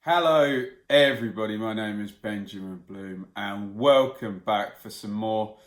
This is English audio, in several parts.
Hello everybody, my name is Benjamin Bloom and welcome back for some more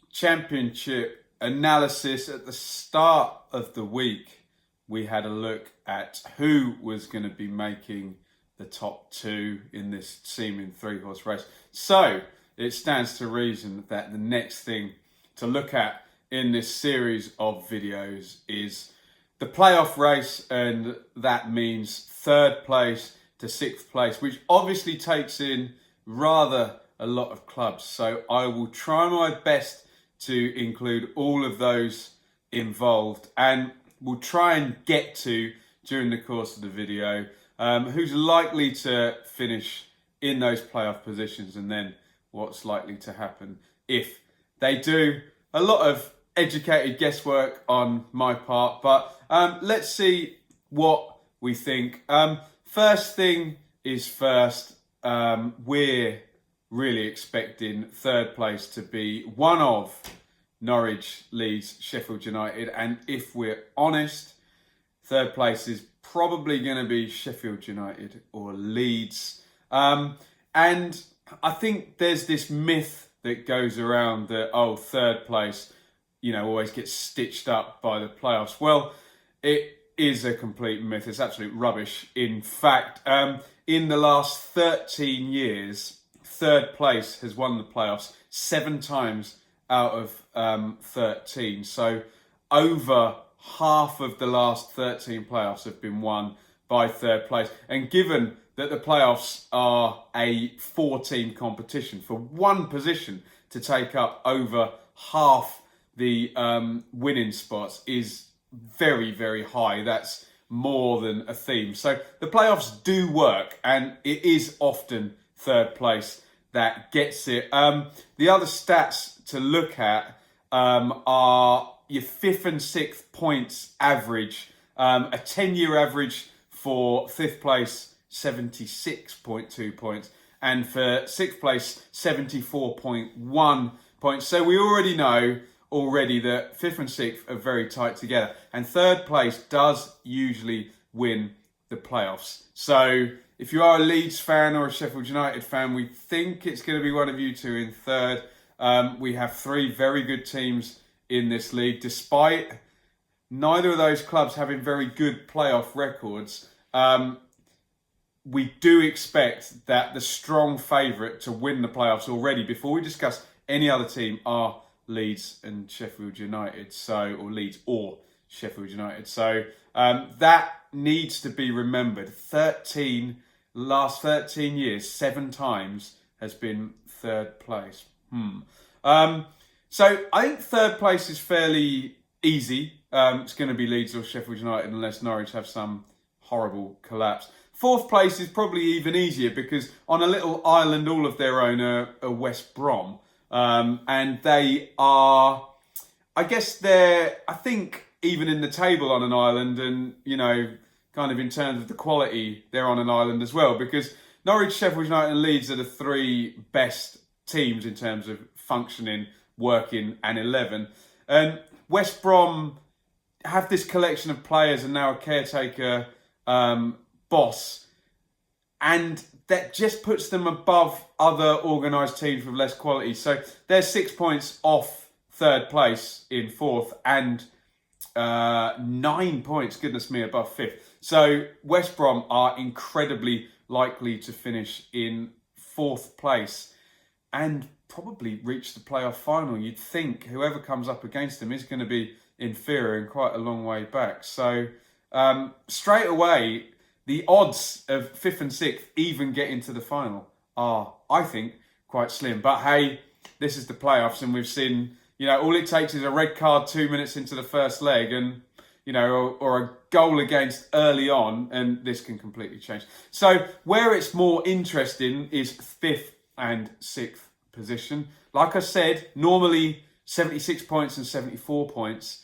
championship analysis. At the start of the week we had a look at who was going to be making the top two in this seeming three-horse race. So it stands to reason that the next thing to look at in this series of videos is the playoff race, and that means third place to sixth place, which obviously takes in rather a lot of clubs. So I will try my best to include all of those involved, and we'll try and get to, during the course of the video, who's likely to finish in those playoff positions and then what's likely to happen if they do. A lot of educated guesswork on my part, but let's see what we think. First thing is first, we're really expecting third place to be one of Norwich, Leeds, Sheffield United, and if we're honest, third place is probably going to be Sheffield United or Leeds. And I think there's this myth that goes around that, third place, always gets stitched up by the playoffs. Well, it is a complete myth. It's absolute rubbish. In fact, in the last 13 years, third place has won the playoffs 7 times out of 13. So over half of the last 13 playoffs have been won by third place. And given that the playoffs are a 4-team competition, for one position to take up over half the winning spots is very, very high. That's more than a theme. So the playoffs do work, and it is often third place that gets it. The other stats to look at are your 5th and 6th points average. A 10-year average for 5th place, 76.2 points, and for 6th place, 74.1 points. So we already know that 5th and 6th are very tight together, and third place does usually win the playoffs. So if you are a Leeds fan or a Sheffield United fan, we think it's going to be one of you two in third. We have 3 very good teams in this league, despite neither of those clubs having very good playoff records. We do expect that the strong favourite to win the playoffs already, before we discuss any other team, are Leeds and Sheffield United, or Leeds or Sheffield United. So that needs to be remembered. Last 13 years, 7 times has been third place. So I think third place is fairly easy. It's going to be Leeds or Sheffield United unless Norwich have some horrible collapse. 4th place is probably even easier, because on a little island all of their own are West Brom. And they are, I think even in the table on an island, and, kind of in terms of the quality, they're on an island as well, because Norwich, Sheffield United and Leeds are the 3 best teams in terms of functioning, working and 11. And West Brom have this collection of players and now a caretaker boss, and that just puts them above other organised teams with less quality. So they're 6 points off third place in 4th, and 9 points, goodness me, above 5th. So West Brom are incredibly likely to finish in 4th place and probably reach the playoff final. You'd think whoever comes up against them is going to be inferior and quite a long way back. So straight away, the odds of 5th and 6th even getting to the final are, I think, quite slim. But hey, this is the playoffs, and we've seen, all it takes is a red card 2 minutes into the first leg, and, or a goal against early on, and this can completely change. So where it's more interesting is 5th and 6th position. Like I said, normally 76 points and 74 points.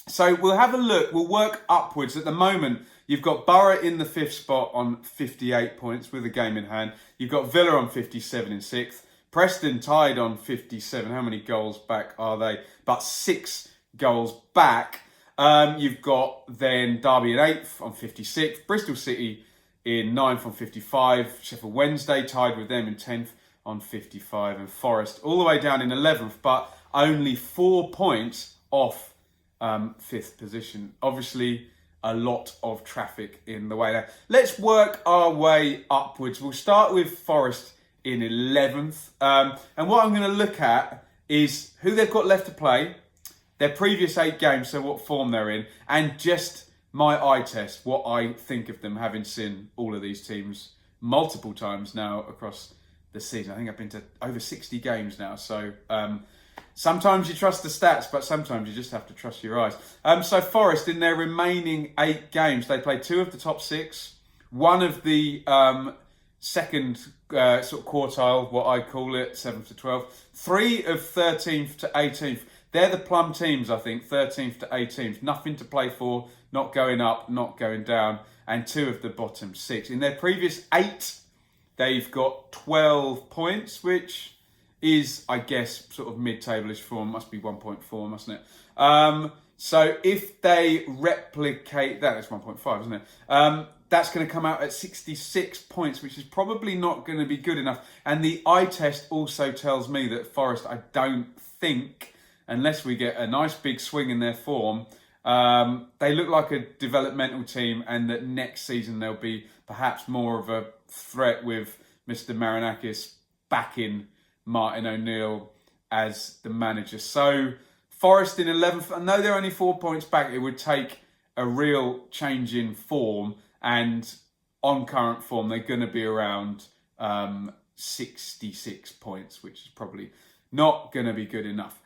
So we'll have a look. We'll work upwards. At the moment, you've got Borough in the 5th spot on 58 points with a game in hand. You've got Villa on 57 in 6th. Preston tied on 57. How many goals back are they? But 6 goals back. You've got then Darby in 8th on 56. Bristol City in 9th on 55. Sheffield Wednesday tied with them in 10th on 55. And Forest all the way down in 11th, but only 4 points off 5th position. Obviously, a lot of traffic in the way there. Let's work our way upwards. We'll start with Forest in 11th. And what I'm going to look at is who they've got left to play, their previous 8 games, so what form they're in, and just my eye test, what I think of them, having seen all of these teams multiple times now across the season. I think I've been to over 60 games now, so sometimes you trust the stats, but sometimes you just have to trust your eyes. So Forest, in their remaining 8 games, they played 2 of the top 6, 1 of the second sort of quartile, what I call it, 7th to 12th, 3 of 13th to 18th. They're the plum teams, I think, 13th to 18th. Nothing to play for, not going up, not going down, and 2 of the bottom 6. In their previous 8, they've got 12 points, which is, I guess, sort of mid-table-ish form. Must be 1.4, mustn't it? So if they replicate that, it's 1.5, isn't it? That's going to come out at 66 points, which is probably not going to be good enough. And the eye test also tells me that Forest, I don't think, unless we get a nice big swing in their form, they look like a developmental team, and that next season they'll be perhaps more of a threat with Mr. Marinakis backing Martin O'Neill as the manager. So Forest in 11th, I know they're only 4 points back. It would take a real change in form, and on current form, they're going to be around 66 points, which is probably not going to be good enough.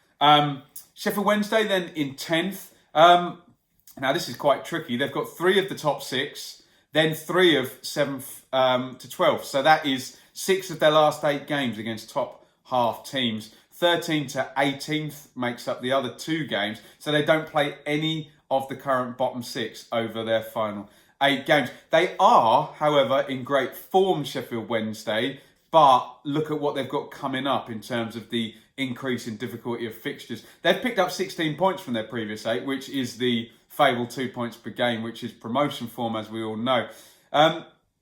Sheffield Wednesday then in 10th. Now this is quite tricky. They've got 3 of the top 6, then 3 of 7th to 12th. So that is 6 of their last 8 games against top half teams. 13 to 18th makes up the other 2 games. So they don't play any of the current bottom 6 over their final 8 games. They are, however, in great form, Sheffield Wednesday, but look at what they've got coming up in terms of the increase in difficulty of fixtures. They've picked up 16 points from their previous 8, which is the fabled 2 points per game, which is promotion form, as we all know.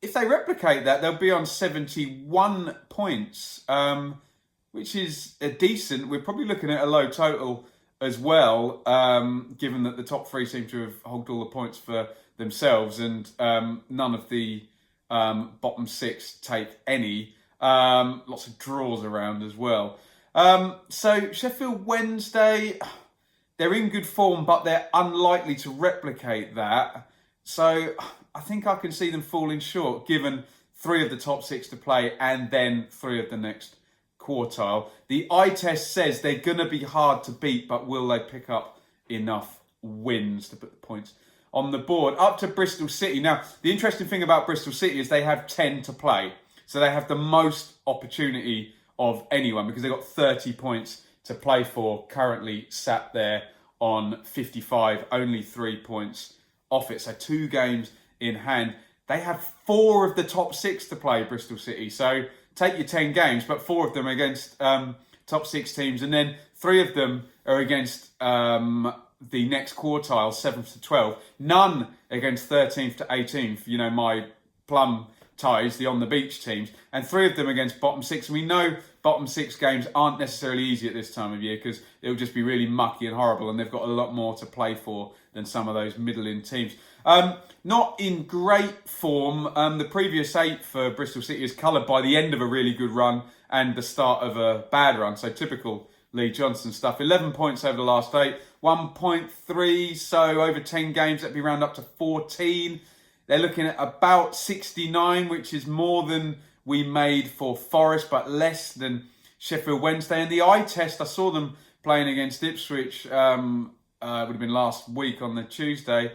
If they replicate that, they'll be on 71 points, which is a decent. We're probably looking at a low total as well, given that the top 3 seem to have hogged all the points for themselves, and none of the bottom 6 take any. Lots of draws around as well. So Sheffield Wednesday, they're in good form, but they're unlikely to replicate that. So I think I can see them falling short, given 3 of the top 6 to play and then 3 of the next quartile. The eye test says they're going to be hard to beat, but will they pick up enough wins to put the points on the board? Up to Bristol City. Now, the interesting thing about Bristol City is they have 10 to play. So they have the most opportunity of anyone, because they've got 30 points to play for, currently sat there on 55, only 3 points off it. So 2 games in hand. They have 4 of the top 6 to play, Bristol City. So take your 10 games, but 4 of them are against top 6 teams, and then 3 of them are against the next quartile, 7th to 12th. None against 13th to 18th, you know, my plum ties, the on the beach teams, and 3 of them against bottom 6. And we know bottom 6 games aren't necessarily easy at this time of year, because it'll just be really mucky and horrible, and they've got a lot more to play for than some of those middling teams. Not in great form. The previous 8 for Bristol City is coloured by the end of a really good run and the start of a bad run. So typical Lee Johnson stuff. 11 points over the last 8, 1.3, so over 10 games, that'd be round up to 14. They're looking at about 69, which is more than we made for Forest, but less than Sheffield Wednesday. And the eye test, I saw them playing against Ipswich, would have been last week on the Tuesday.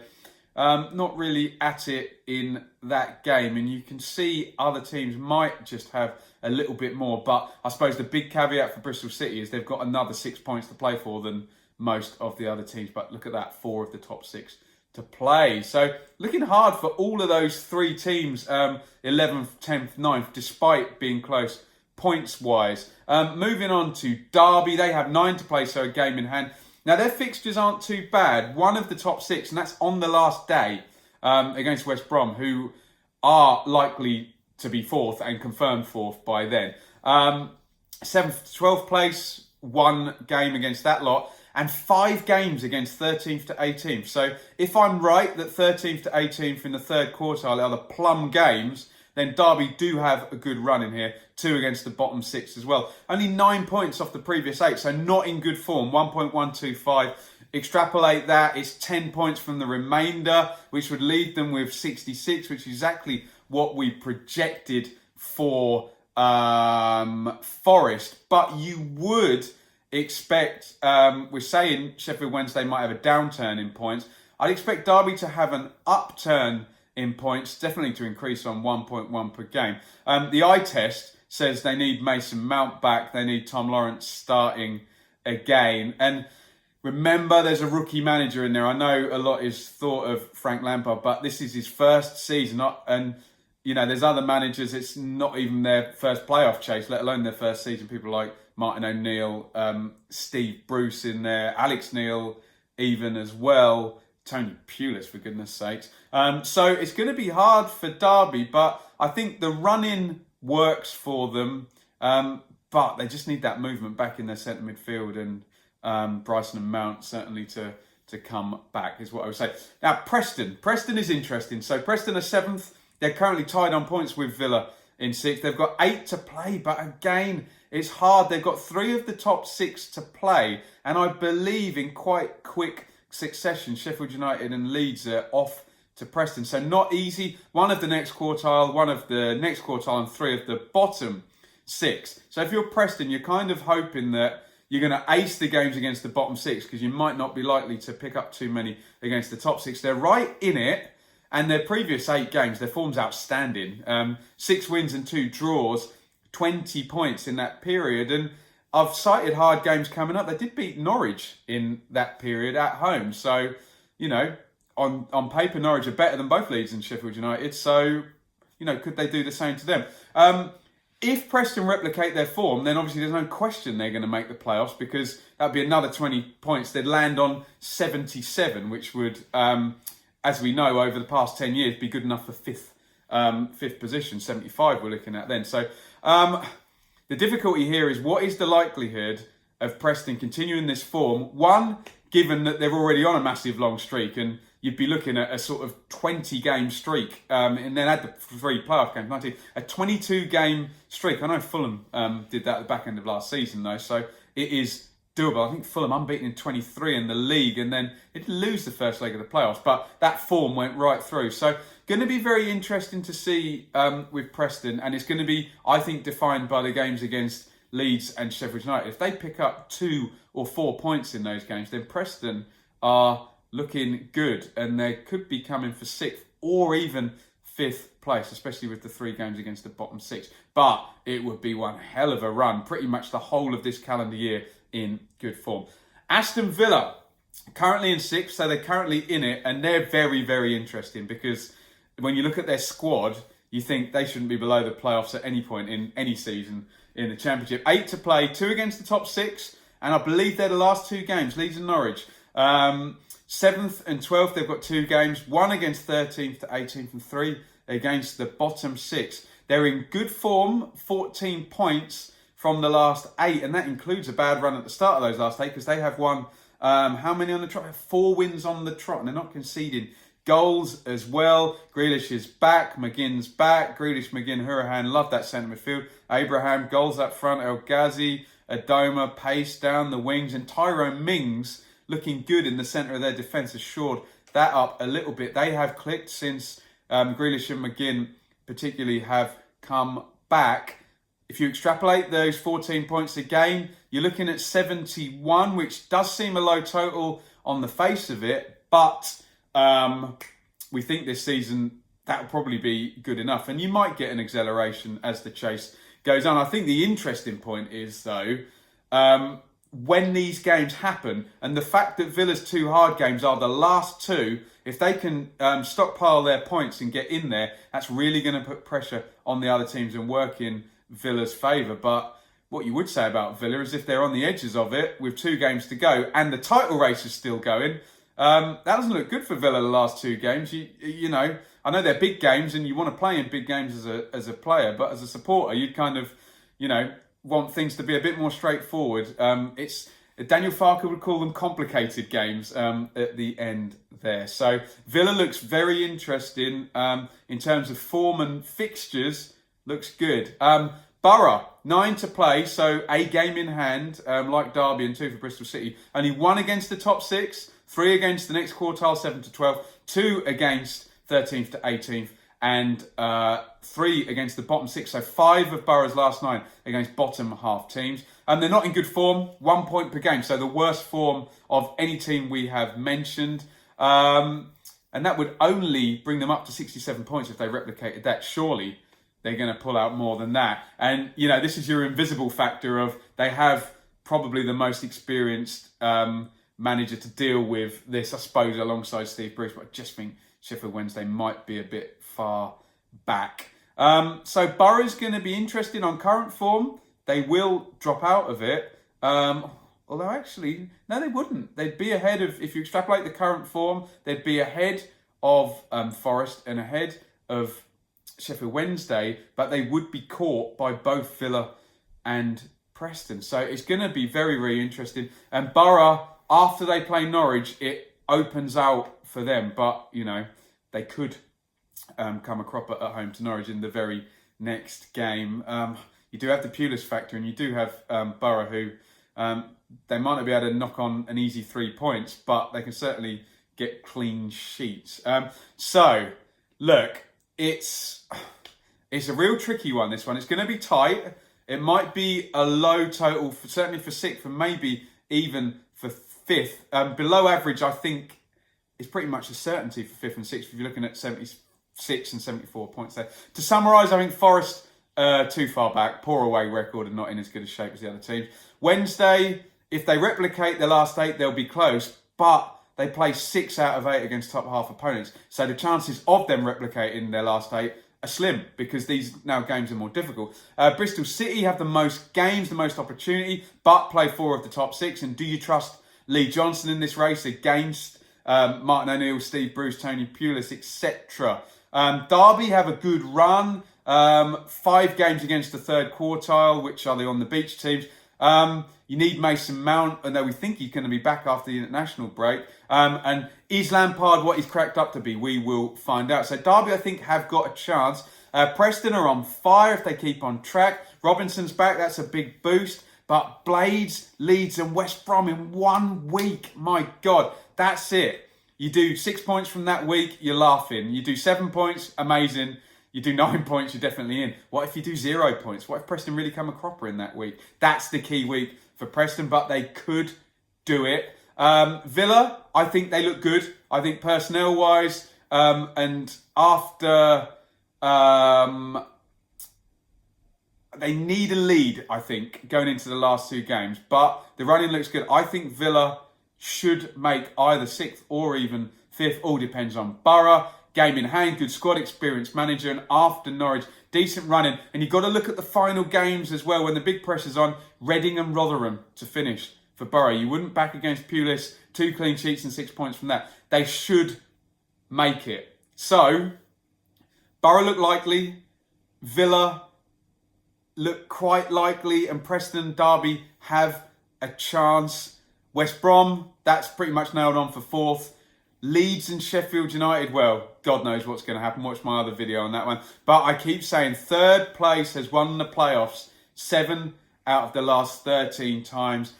Not really at it in that game. And you can see other teams might just have a little bit more. But I suppose the big caveat for Bristol City is they've got another 6 points to play for than most of the other teams. But look at that, 4 of the top 6 to play. So looking hard for all of those 3 teams, 11th, 10th, 9th, despite being close points-wise. Moving on to Darby, they have 9 to play, so a game in hand. Now, their fixtures aren't too bad. 1 of the top 6, and that's on the last day, against West Brom, who are likely to be fourth and confirmed fourth by then. 7th to 12th place, 1 game against that lot, and 5 games against 13th to 18th. So if I'm right that 13th to 18th in the third quartile are the plum games, then Derby do have a good run in here. 2 against the bottom 6 as well. Only 9 points off the previous 8, so not in good form. 1.125. Extrapolate that, it's 10 points from the remainder, which would leave them with 66, which is exactly what we projected for Forest. But you would expect, we're saying Sheffield Wednesday might have a downturn in points. I'd expect Derby to have an upturn in points, definitely to increase on 1.1 per game. The eye test says they need Mason Mount back, they need Tom Lawrence starting again. And remember, there's a rookie manager in there. I know a lot is thought of Frank Lampard, but this is his first season. And, you know, there's other managers, it's not even their first playoff chase, let alone their first season. People like Martin O'Neill, Steve Bruce in there, Alex Neil even as well, Tony Pulis, for goodness sakes. So it's going to be hard for Derby, but I think the run-in works for them. But they just need that movement back in their centre midfield, and Bryson and Mount certainly to come back is what I would say. Now, Preston is interesting. So Preston are 7th. They're currently tied on points with Villa in 6th. They've got 8 to play, but again, it's hard. They've got 3 of the top 6 to play, and I believe in quite quick succession, Sheffield United and Leeds are off to Preston. So not easy. 1 of the next quartile, 1 of the next quartile, and 3 of the bottom 6. So if you're Preston, you're kind of hoping that you're going to ace the games against the bottom 6, because you might not be likely to pick up too many against the top 6. They're right in it, and their previous 8 games, their form's outstanding. 6 wins and 2 draws, 20 points in that period. And I've cited hard games coming up. They did beat Norwich in that period at home. So, you know, on paper, Norwich are better than both Leeds and Sheffield United. So, you know, could they do the same to them? If Preston replicate their form, then obviously there's no question they're going to make the playoffs, because that'd be another 20 points. They'd land on 77, which would, as we know, over the past 10 years, be good enough for fifth position. 75 we're looking at then. So the difficulty here is, what is the likelihood of Preston continuing this form? One, given that they're already on a massive long streak, and you'd be looking at a sort of 20-game streak, and then add the 3 playoff games, 19, a 22-game streak. I know Fulham did that at the back end of last season, though, so it is doable. I think Fulham unbeaten in 23 in the league, and then it didn't lose the first leg of the playoffs, but that form went right through. So going to be very interesting to see with Preston, and it's going to be, I think, defined by the games against Leeds and Sheffield United. If they pick up 2 or 4 points in those games, then Preston are looking good, and they could be coming for 6th or even 5th place, especially with the 3 games against the bottom 6. But it would be one hell of a run, pretty much the whole of this calendar year in good form. Aston Villa, currently in 6th, so they're currently in it, and they're very, very interesting, because when you look at their squad, you think they shouldn't be below the playoffs at any point in any season in the Championship. 8 to play, 2 against the top 6, and I believe they're the last 2 games, Leeds and Norwich. 7th and 12th, they've got 2 games, 1 against 13th to 18th and 3 against the bottom 6. They're in good form, 14 points from the last 8, and that includes a bad run at the start of those last 8, because they have won, how many on the trot? 4 wins on the trot, and they're not conceding goals as well. Grealish is back, McGinn's back. Grealish, McGinn, Hurahan, love that centre midfield. Abraham, goals up front. El Ghazi, Adoma, pace down the wings, and Tyrone Mings looking good in the centre of their defence has shored that up a little bit. They have clicked since Grealish and McGinn particularly have come back. If you extrapolate those 14 points a game, you're looking at 71, which does seem a low total on the face of it, but we think this season that'll probably be good enough, and you might get an acceleration as the chase goes on. I think the interesting point is, though, when these games happen, and the fact that Villa's 2 hard games are the last 2, if they can stockpile their points and get in there, that's really going to put pressure on the other teams and work in Villa's favour. But what you would say about Villa is, if they're on the edges of it with 2 games to go and the title race is still going, That doesn't look good for Villa the last two games. You know, I know they're big games and you want to play in big games as a player, but as a supporter, you'd kind of, you know, want things to be a bit more straightforward. It's Daniel Farke would call them complicated games at the end there. So Villa looks very interesting in terms of form and fixtures. Looks good. Borough, 9 to play, so a game in hand, like Darby and 2 for Bristol City. Only 1 against the top 6, 3 against the next quartile, 7 to 12, 2 against 13th to 18th, and 3 against the bottom 6. So 5 of Borough's last 9 against bottom half teams. And they're not in good form, 1 point per game, so the worst form of any team we have mentioned. And that would only bring them up to 67 points if they replicated that. Surely they're going to pull out more than that. And, you know, this is your invisible factor of they have probably the most experienced manager to deal with this, I suppose, alongside Steve Bruce. But I just think Sheffield Wednesday might be a bit far back. So Borough's going to be interesting on current form. They will drop out of it. Although actually, no, they wouldn't. They'd be ahead of, if you extrapolate the current form, they'd be ahead of Forest and ahead of Sheffield Wednesday, but they would be caught by both Villa and Preston. So it's going to be very, very interesting. And Borough, after they play Norwich, it opens out for them. But, you know, they could come a cropper at home to Norwich in the very next game. You do have the Pulis factor, and you do have Borough, who they might not be able to knock on an easy 3 points, but they can certainly get clean sheets. So, look, it's a real tricky one, this one. It's going to be tight. It might be a low total, certainly for 6th, and maybe even for 5th. Below average, I think, is pretty much a certainty for 5th and 6th if you're looking at 76 and 74 points there. To summarise, I think Forest too far back, poor away record and not in as good a shape as the other teams. Wednesday, if they replicate their last 8, they'll be close, but they play 6 out of 8 against top half opponents. So the chances of them replicating their last 8 are slim because these now games are more difficult. Bristol City have the most games, the most opportunity, but play 4 of the top 6. And do you trust Lee Johnson in this race against Martin O'Neill, Steve Bruce, Tony Pulis, etc.? Darby have a good run. 5 games against the third quartile, which are the on the beach teams. You need Mason Mount, and though we think he's going to be back after the international break. And is Lampard what he's cracked up to be? We will find out. So Darby, I think, have got a chance. Preston are on fire if they keep on track. Robinson's back. That's a big boost. But Blades, Leeds and West Brom in 1 week. My God, that's it. You do 6 points from that week, you're laughing. You do 7 points, amazing. You do 9 points, you're definitely in. What if you do 0 points? What if Preston really come a cropper in that week? That's the key week for Preston, but they could do it. Villa, I think they look good. I think personnel-wise, and after they need a lead, I think, going into the last 2 games. But the running looks good. I think Villa should make either 6th or even 5th. All depends on Borough. Game in hand, good squad, experienced manager, and after Norwich, decent running. And you've got to look at the final games as well when the big pressure's on. Reading and Rotherham to finish for Borough. You wouldn't back against Pulis. 2 clean sheets and 6 points from that. They should make it. So, Borough look likely. Villa look quite likely. And Preston and Darby have a chance. West Brom, that's pretty much nailed on for 4th. Leeds and Sheffield United, well, God knows what's going to happen. Watch my other video on that one. But I keep saying 3rd place has won the playoffs 7 out of the last 13 times.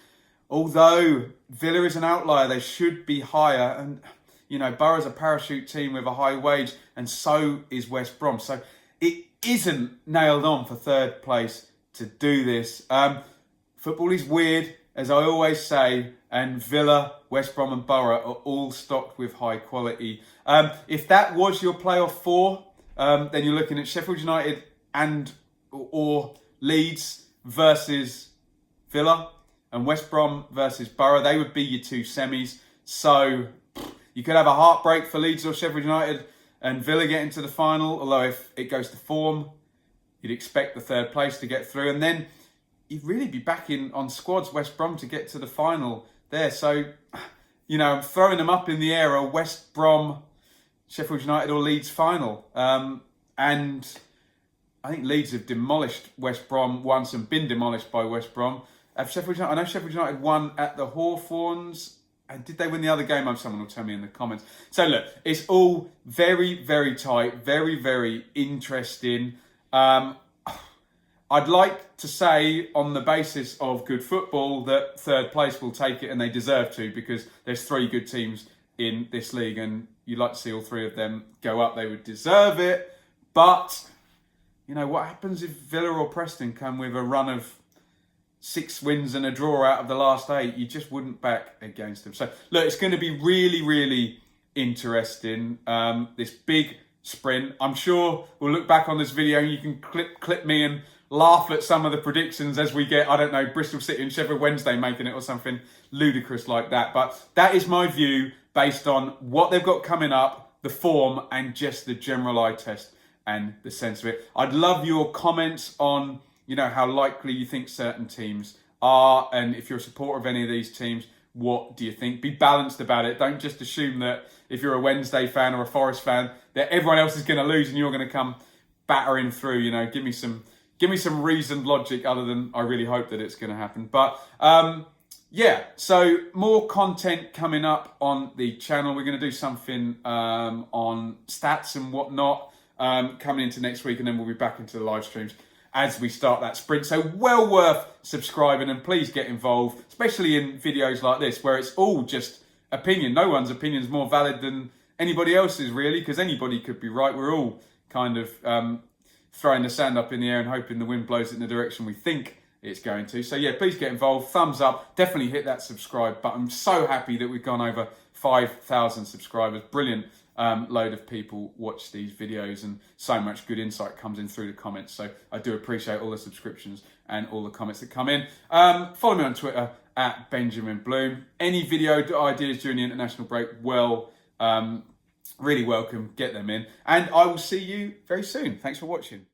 Although Villa is an outlier, they should be higher. And, you know, Borough's a parachute team with a high wage, and so is West Brom. So it isn't nailed on for 3rd place to do this. Football is weird, as I always say, and Villa, West Brom and Borough are all stocked with high quality. If that was your playoff 4, then you're looking at Sheffield United or Leeds versus Villa, and West Brom versus Borough. They would be your 2 semis. So you could have a heartbreak for Leeds or Sheffield United and Villa getting to the final. Although if it goes to form, you'd expect the 3rd place to get through. And then you'd really be backing on squads West Brom to get to the final there. So I'm throwing them up in the air, a West Brom, Sheffield United or Leeds final. And I think Leeds have demolished West Brom once and been demolished by West Brom. I know Sheffield United won at the Hawthorns. And did they win the other game? Someone will tell me in the comments. So look, it's all very, very tight, very, very interesting. I'd like to say on the basis of good football that third place will take it, and they deserve to, because there's 3 good teams in this league and you'd like to see all 3 of them go up. They would deserve it. But, what happens if Villa or Preston come with a run of 6 wins and a draw out of the last 8? You just wouldn't back against them. So look, it's going to be really, really interesting. This big sprint. I'm sure we'll look back on this video and you can clip me and laugh at some of the predictions as we get, Bristol City and Sheffield Wednesday making it or something ludicrous like that. But that is my view based on what they've got coming up, the form, and just the general eye test and the sense of it. I'd love your comments on, how likely you think certain teams are, and if you're a supporter of any of these teams, what do you think? Be balanced about it. Don't just assume that if you're a Wednesday fan or a Forest fan, that everyone else is going to lose and you're going to come battering through. Give me some reasoned logic other than I really hope that it's going to happen. But so more content coming up on the channel. We're going to do something on stats and whatnot coming into next week, and then we'll be back into the live streams as we start that sprint. So well worth subscribing, and please get involved, especially in videos like this where it's all just opinion. No one's opinion is more valid than anybody else's, really, because anybody could be right. We're all kind of throwing the sand up in the air and hoping the wind blows it in the direction we think it's going to. So yeah, please get involved. Thumbs up. Definitely hit that subscribe button. I'm so happy that we've gone over 5,000 subscribers. Brilliant load of people watch these videos, and so much good insight comes in through the comments. So I do appreciate all the subscriptions and all the comments that come in. Follow me on Twitter at Benjamin Bloom. Any video ideas during the international break, really welcome. Get them in. And I will see you very soon. Thanks for watching.